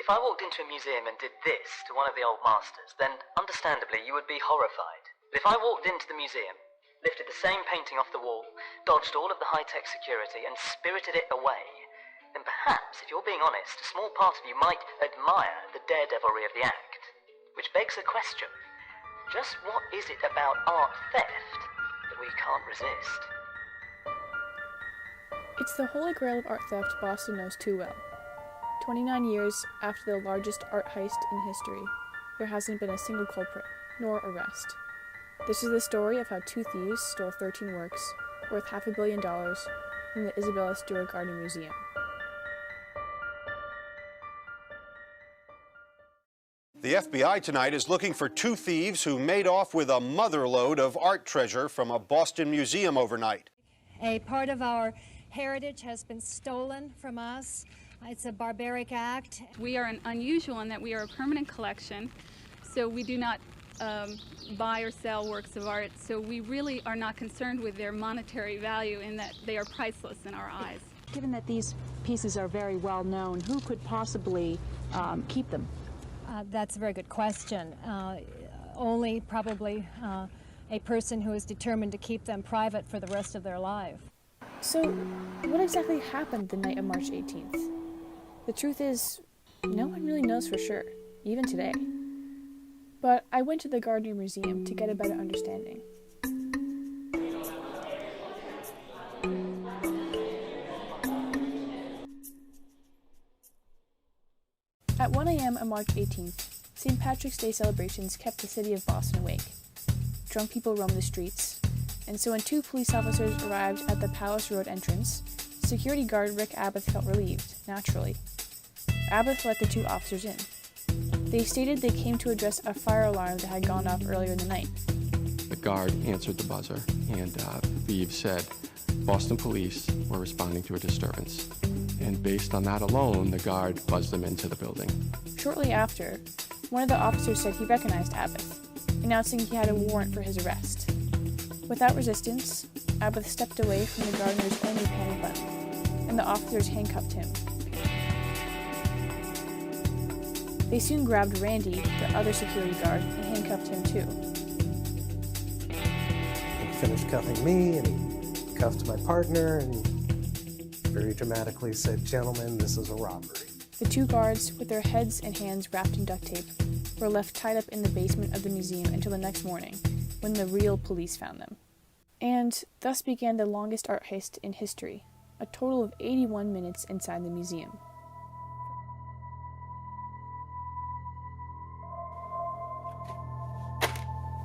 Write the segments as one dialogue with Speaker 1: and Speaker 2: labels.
Speaker 1: If I walked into a museum and did this to one of the old masters, then understandably you would be horrified. But if I walked into the museum, lifted the same painting off the wall, dodged all of the high-tech security, and spirited it away, then perhaps, if you're being honest, a small part of you might admire the daredevilry of the act. Which begs the question, just what is it about art theft that we can't resist?
Speaker 2: It's the holy grail of art theft Boston knows too well. 29 years after the largest art heist in history, there hasn't been a single culprit, nor arrest. This is the story of how two thieves stole 13 works, worth $500 million, from the Isabella Stewart Gardner Museum.
Speaker 3: The FBI tonight is looking for two thieves who made off with a motherlode of art treasure from a Boston museum overnight.
Speaker 4: A part of our heritage has been stolen from us. It's a barbaric act.
Speaker 5: We are unusual in that we are a permanent collection, so we do not buy or sell works of art, so we really are not concerned with their monetary value in that they are priceless in our eyes.
Speaker 6: Given that these pieces are very well known, who could possibly keep them?
Speaker 4: That's a very good question. Only probably a person who is determined to keep them private for the rest of their life.
Speaker 2: So, what exactly happened the night of March 18th? The truth is, no one really knows for sure, even today. But I went to the Gardner Museum to get a better understanding. At 1 a.m. on March 18th, St. Patrick's Day celebrations kept the city of Boston awake. Drunk people roamed the streets, and so when two police officers arrived at the Palace Road entrance, security guard Rick Abbott felt relieved, naturally. Abbott let the two officers in. They stated they came to address a fire alarm that had gone off earlier in the night.
Speaker 7: The guard answered the buzzer, and thieves said Boston police were responding to a disturbance. And based on that alone, the guard buzzed them into the building.
Speaker 2: Shortly after, one of the officers said he recognized Abbott, announcing he had a warrant for his arrest. Without resistance, Abbott stepped away from the gardener's only panic button, and the officers handcuffed him. They soon grabbed Randy, the other security guard, and handcuffed him too.
Speaker 8: He finished cuffing me, and he cuffed my partner, and very dramatically said, "Gentlemen, this is a robbery."
Speaker 2: The two guards, with their heads and hands wrapped in duct tape, were left tied up in the basement of the museum until the next morning, when the real police found them. And thus began the longest art heist in history, a total of 81 minutes inside the museum.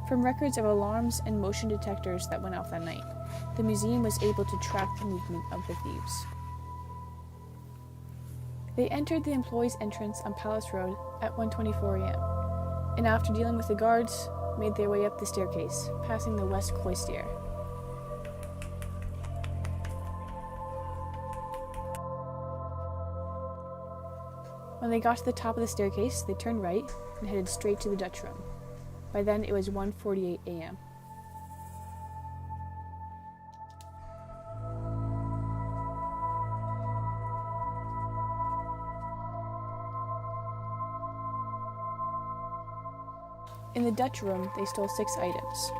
Speaker 2: From records of alarms and motion detectors that went off that night, the museum was able to track the movement of the thieves. They entered the employees' entrance on Palace Road at 1:24 a.m., and after dealing with the guards, made their way up the staircase, passing the West Cloister. When they got to the top of the staircase, they turned right and headed straight to the Dutch room. By then, it was 1:48 a.m. In the Dutch room, they stole 6 items.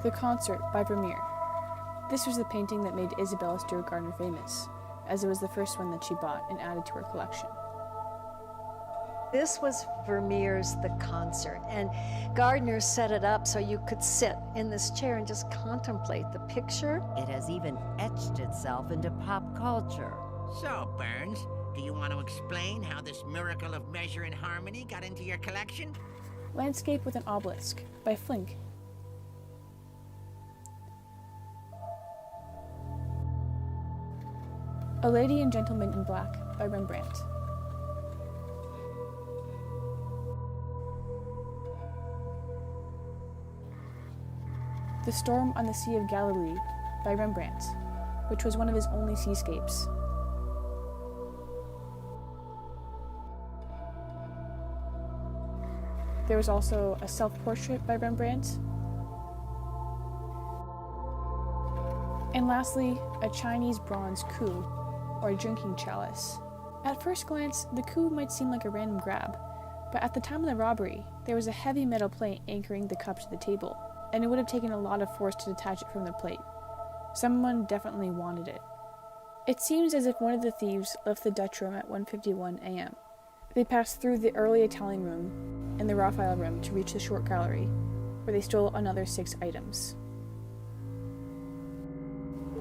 Speaker 2: The Concert by Vermeer. This was the painting that made Isabella Stewart Gardner famous, as it was the first one that she bought and added to her collection.
Speaker 4: This was Vermeer's The Concert, and Gardner set it up so you could sit in this chair and just contemplate the picture.
Speaker 9: It has even etched itself into pop culture.
Speaker 10: So, Burns, do you want to explain how this miracle of measure and harmony got into your collection?
Speaker 2: Landscape with an Obelisk by Flink. A Lady and Gentleman in Black by Rembrandt. The Storm on the Sea of Galilee by Rembrandt, which was one of his only seascapes. There was also a self-portrait by Rembrandt. And lastly, a Chinese bronze ku, or drinking chalice, At first glance, the coup might seem like a random grab, but at the time of the robbery, there was a heavy metal plate anchoring the cup to the table, and it would have taken a lot of force to detach it from the plate. Someone definitely wanted it. It seems as if one of the thieves left the Dutch room at 1:51 a.m. They passed through the early Italian room and the Raphael room to reach the short gallery, where they stole another 6 items.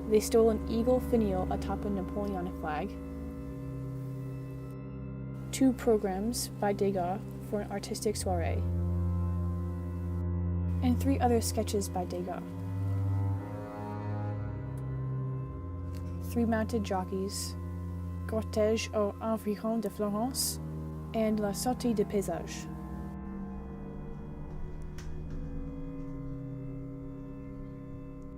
Speaker 2: They stole an eagle finial atop a Napoleonic flag, 2 programs by Degas for an artistic soiree, and 3 other sketches by Degas. 3 mounted jockeys, Cortège aux environs de Florence, and La Sortie de Paysage.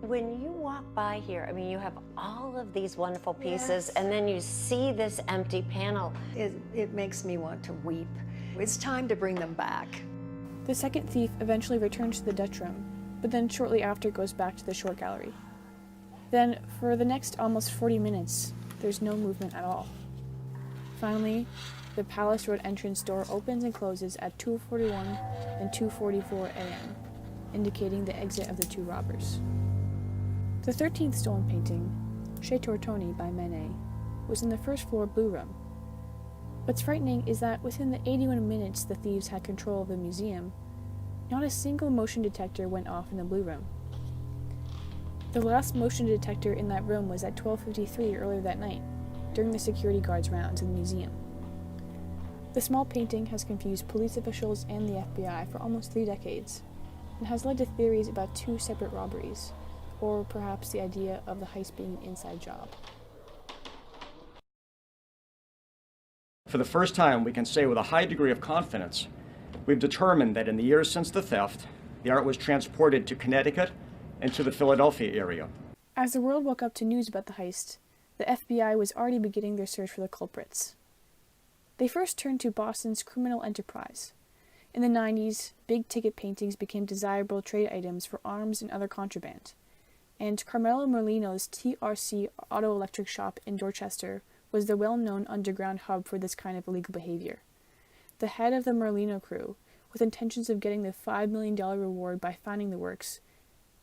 Speaker 9: When you walk by here, I mean, you have all of these wonderful pieces, and then you see this empty panel.
Speaker 11: It makes me want to weep. It's time to bring them back.
Speaker 2: The second thief eventually returns to the Dutch room, but then shortly after goes back to the short gallery. Then, for the next almost 40 minutes, there's no movement at all. Finally, the Palace Road entrance door opens and closes at 2:41 and 2:44 a.m., indicating the exit of the 2 robbers. The 13th stolen painting, Chez Tortoni by Manet, was in the first floor blue room. What's frightening is that within the 81 minutes the thieves had control of the museum, not a single motion detector went off in the blue room. The last motion detector in that room was at 12:53 earlier that night, during the security guard's rounds in the museum. The small painting has confused police officials and the FBI for almost 3 decades, and has led to theories about 2 separate robberies, or perhaps the idea of the heist being an inside job.
Speaker 12: For the first time, we can say with a high degree of confidence, we've determined that in the years since the theft, the art was transported to Connecticut and to the Philadelphia area.
Speaker 2: As the world woke up to news about the heist, the FBI was already beginning their search for the culprits. They first turned to Boston's criminal enterprise. In the 90s, big-ticket paintings became desirable trade items for arms and other contraband, and Carmelo Merlino's TRC Auto Electric Shop in Dorchester was the well-known underground hub for this kind of illegal behavior. The head of the Merlino crew, with intentions of getting the $5 million reward by finding the works,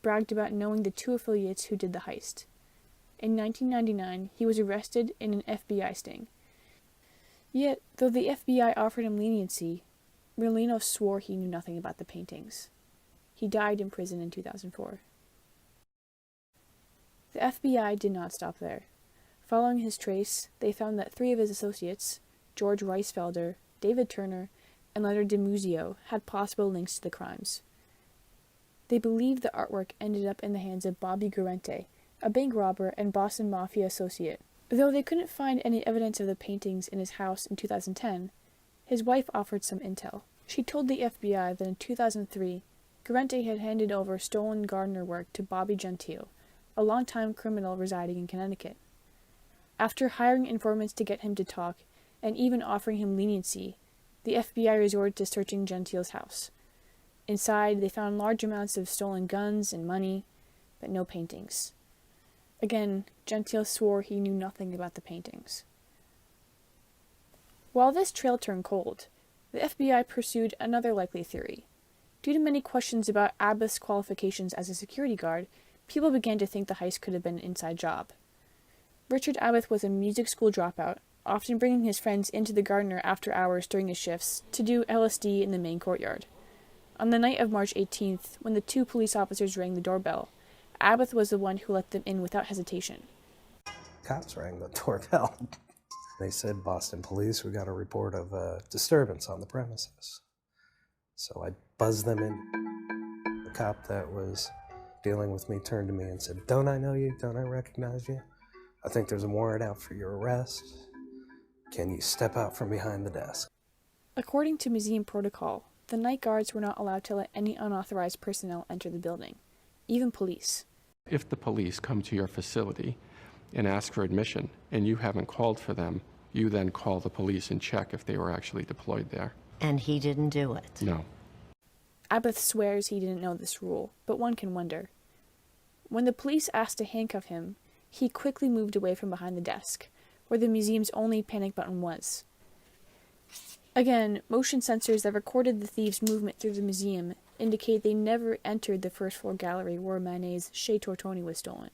Speaker 2: bragged about knowing the 2 affiliates who did the heist. In 1999, he was arrested in an FBI sting. Yet, though the FBI offered him leniency, Merlino swore he knew nothing about the paintings. He died in prison in 2004. The FBI did not stop there. Following his trace, they found that 3 of his associates, George Reisfelder, David Turner, and Leonard DiMuzio, had possible links to the crimes. They believed the artwork ended up in the hands of Bobby Guarente, a bank robber and Boston Mafia associate. Though they couldn't find any evidence of the paintings in his house in 2010, his wife offered some intel. She told the FBI that in 2003, Guarente had handed over stolen Gardner work to Bobby Gentile, a longtime criminal residing in Connecticut. After hiring informants to get him to talk, and even offering him leniency, the FBI resorted to searching Gentile's house. Inside, they found large amounts of stolen guns and money, but no paintings. Again, Gentile swore he knew nothing about the paintings. While this trail turned cold, the FBI pursued another likely theory. Due to many questions about Abbeth's qualifications as a security guard, people began to think the heist could have been an inside job. Richard Abbeth was a music school dropout, often bringing his friends into the Gardner after hours during his shifts to do LSD in the main courtyard. On the night of March 18th, when the 2 police officers rang the doorbell, Abbeth was the one who let them in without hesitation.
Speaker 8: Cops rang the doorbell. They said, "Boston police, we got a report of a disturbance on the premises." So I buzzed them in. The cop that was dealing with me turned to me and said, "Don't I know you? Don't I recognize you? I think there's a warrant out for your arrest. Can you step out from behind the desk?"
Speaker 2: According to museum protocol, the night guards were not allowed to let any unauthorized personnel enter the building, even police.
Speaker 7: If the police come to your facility and ask for admission and you haven't called for them, you then call the police and check if they were actually deployed there.
Speaker 9: And he didn't do it.
Speaker 7: No.
Speaker 2: Abbeth swears he didn't know this rule, but one can wonder. When the police asked to handcuff him, he quickly moved away from behind the desk, where where the museum's only panic button was. Again, motion sensors that recorded the thieves' movement through the museum indicate they never entered the first floor gallery where Manet's Chez Tortoni was stolen.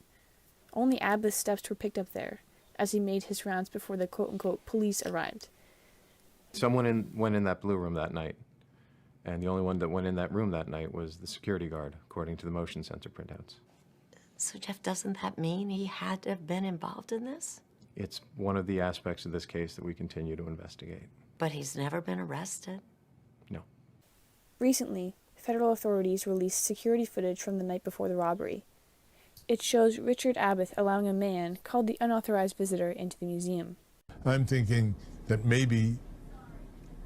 Speaker 2: Only Abbeth's steps were picked up there, as he made his rounds before the quote-unquote police arrived.
Speaker 13: Someone went in that blue room that night, and the only one that went in that room that night was the security guard, according to the motion sensor printouts.
Speaker 9: So, Jeff, doesn't that mean he had to have been involved in this?
Speaker 13: It's one of the aspects of this case that we continue to investigate.
Speaker 9: But he's never been arrested?
Speaker 13: No.
Speaker 2: Recently, federal authorities released security footage from the night before the robbery. It shows Richard Abbeth allowing a man called the unauthorized visitor into the museum.
Speaker 14: I'm thinking that maybe,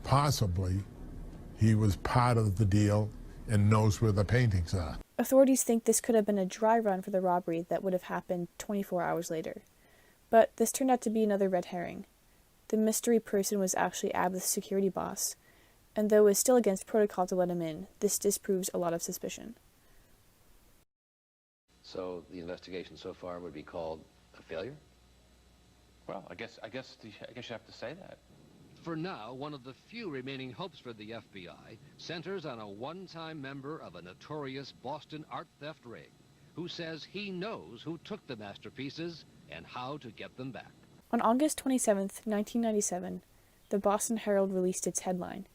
Speaker 14: possibly, he was part of the deal and knows where the paintings are.
Speaker 2: Authorities think this could have been a dry run for the robbery that would have happened 24 hours later. But this turned out to be another red herring. The mystery person was actually Abbeth's security boss, and though it was still against protocol to let him in, this disproves a lot of suspicion.
Speaker 15: So the investigation so far would be called a failure?
Speaker 16: Well, I guess you have to say that.
Speaker 17: For now, one of the few remaining hopes for the FBI centers on a one-time member of a notorious Boston art theft ring who says he knows who took the masterpieces and how to get them back.
Speaker 2: On August 27, 1997, the Boston Herald released its headline.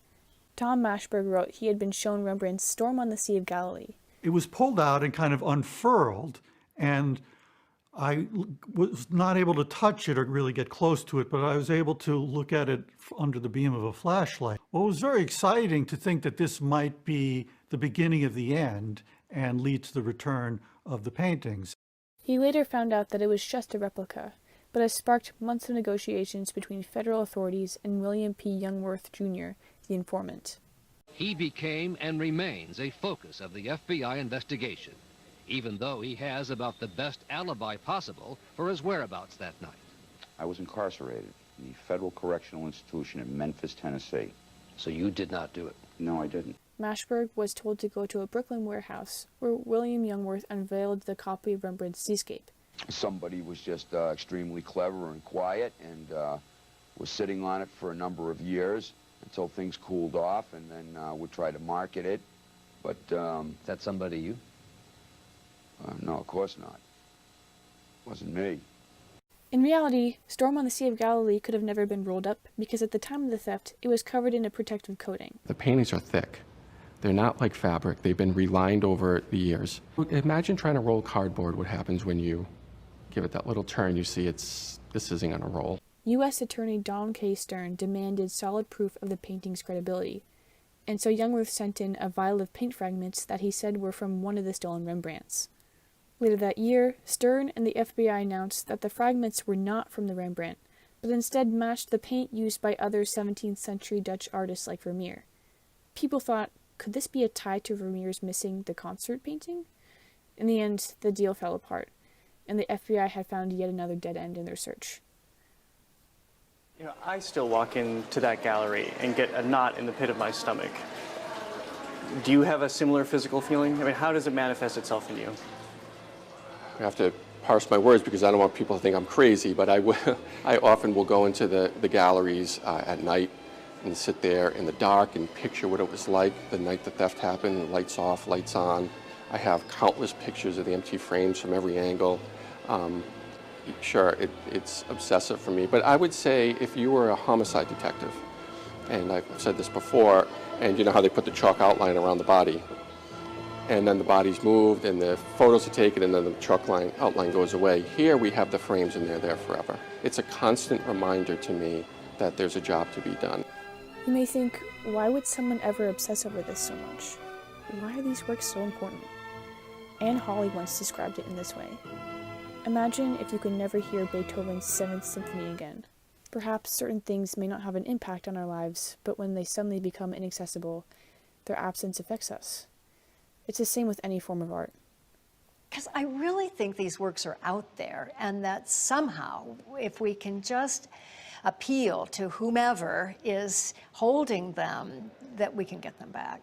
Speaker 2: Tom Mashberg wrote he had been shown Rembrandt's Storm on the Sea of Galilee.
Speaker 18: It was pulled out and kind of unfurled, and I was not able to touch it or really get close to it, but I was able to look at it under the beam of a flashlight. Well, it was very exciting to think that this might be the beginning of the end and lead to the return of the paintings.
Speaker 2: He later found out that it was just a replica, but has sparked months of negotiations between federal authorities and William P. Youngworth, Jr., the informant.
Speaker 17: He became and remains a focus of the FBI investigation, even though he has about the best alibi possible for his whereabouts that night.
Speaker 19: I was incarcerated in the Federal Correctional Institution in Memphis, Tennessee.
Speaker 15: So you did not do it?
Speaker 19: No, I didn't.
Speaker 2: Mashberg was told to go to a Brooklyn warehouse where William Youngworth unveiled the copy of Rembrandt's Seascape.
Speaker 19: Somebody was just extremely clever and quiet and was sitting on it for a number of years until things cooled off, and then would try to market it. But
Speaker 15: is that somebody you?
Speaker 19: No, of course not. It wasn't me.
Speaker 2: In reality, Storm on the Sea of Galilee could have never been rolled up because at the time of the theft, it was covered in a protective coating.
Speaker 7: The paintings are thick. They're not like fabric. They've been relined over the years. Imagine trying to roll cardboard. What happens when you give it that little turn? You see this isn't going to roll.
Speaker 2: U.S. Attorney Donald K. Stern demanded solid proof of the painting's credibility, and so Youngworth sent in a vial of paint fragments that he said were from one of the stolen Rembrandts. Later that year, Stern and the FBI announced that the fragments were not from the Rembrandt, but instead matched the paint used by other 17th century Dutch artists like Vermeer. People thought, could this be a tie to Vermeer's missing the concert painting? In the end, the deal fell apart, and the FBI had found yet another dead end in their search.
Speaker 20: You know, I still walk into that gallery and get a knot in the pit of my stomach. Do you have a similar physical feeling? I mean, how does it manifest itself in you?
Speaker 7: I have to parse my words because I don't want people to think I'm crazy, but I often will go into the galleries at night and sit there in the dark and picture what it was like the night the theft happened, lights off, lights on. I have countless pictures of the empty frames from every angle. Sure, it's obsessive for me, but I would say if you were a homicide detective, and I've said this before, and you know how they put the chalk outline around the body, and then the body's moved, and the photos are taken, and then the chalk outline goes away. Here we have the frames, and they're there forever. It's a constant reminder to me that there's a job to be done.
Speaker 2: You may think, why would someone ever obsess over this so much? Why are these works so important? Anne Hawley once described it in this way. Imagine if you could never hear Beethoven's 7th Symphony again. Perhaps certain things may not have an impact on our lives, but when they suddenly become inaccessible, their absence affects us. It's the same with any form of art.
Speaker 11: Because I really think these works are out there, and that somehow, if we can just appeal to whomever is holding them, that we can get them back.